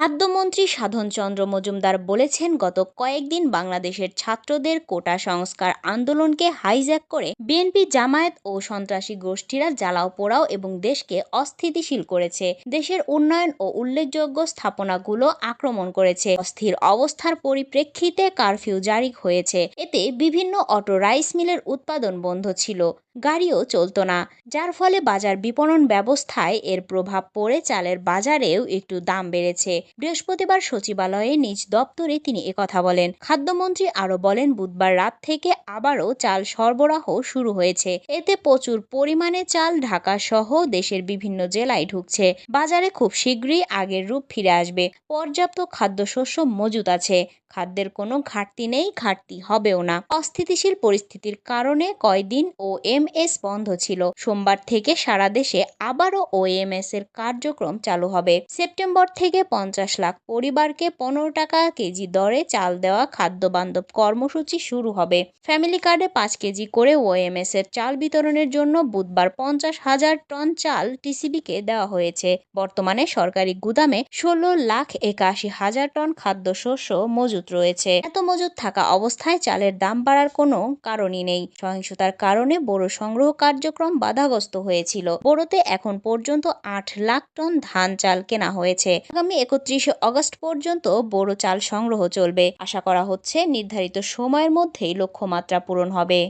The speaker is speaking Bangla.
খাদ্যমন্ত্রী সাধন চন্দ্র মজুমদার বলেছেন, গত কয়েকদিন বাংলাদেশের ছাত্রদের কোটা সংস্কার আন্দোলনকে হাইজ্যাক করে বিএনপি, জামায়াত ও সন্ত্রাসী গোষ্ঠীরা জ্বালাও পোড়াও এবং দেশকে অস্থিতিশীল করেছে। দেশের উন্নয়ন ও উল্লেখযোগ্য স্থাপনাগুলো আক্রমণ করেছে। অস্থির অবস্থার পরিপ্রেক্ষিতে কারফিউ জারি হয়েছে। এতে বিভিন্ন অটো রাইস মিলের উৎপাদন বন্ধ ছিল, গাড়িও চলত না, যার ফলে বাজার বিপণন ব্যবস্থায় এর প্রভাব পড়ে চালের বাজারেও একটু দাম বেড়েছে। বৃহস্পতিবার সচিবালয়ে নিজ দপ্তরে তিনি একথা বলেন। খাদ্যমন্ত্রী আরও বলেন, বুধবার রাত থেকে আবারও চাল সরবরাহ শুরু হয়েছে। এতে প্রচুর পরিমাণে চাল ঢাকা সহ দেশের বিভিন্ন জেলায় ঢুকছে। বাজারে খুব শীঘ্রই আগের রূপ ফিরে আসবে। পর্যাপ্ত খাদ্যশস্য মজুত আছে। খাদ্যের কোনো ঘাটতি নেই, ঘাটতি হবেও না। অস্থিতিশীল পরিস্থিতির কারণে কয়দিন ওএমএস বন্ধ ছিল। সোমবার থেকে সারা দেশে আবারও ওএমএস এর কার্যক্রম চালু হবে। সেপ্টেম্বর থেকে 50 লাখ পরিবারকে 15 টাকা কেজি দরে চাল দেওয়া খাদ্য বান্ধব কর্মসূচি শুরু হবে। ফ্যামিলি কার্ডে 5 কেজি করে ওএমএস এর চাল বিতরণের জন্য বুধবার 50,000 টন চাল টিসিবিকে দেওয়া হয়েছে। বর্তমানে সরকারি গুদামে 16,81,000 টন খাদ্যশস্য মজুত রয়েছে। এত মজুত থাকা অবস্থায় চালের দাম বাড়ার কোনো কারণই নেই। সহিংসতার কারণে বোরো সংগ্রহ কার্যক্রম বাধাগ্রস্ত হয়েছিল। বোরোতে এখন পর্যন্ত 8 লাখ টন ধান চাল কেনা হয়েছে। আগামী 31 আগস্ট পর্যন্ত বোরো চাল সংগ্রহ চলবে। আশা করা হচ্ছে নির্ধারিত সময়ের মধ্যেই লক্ষ্যমাত্রা পূরণ হবে।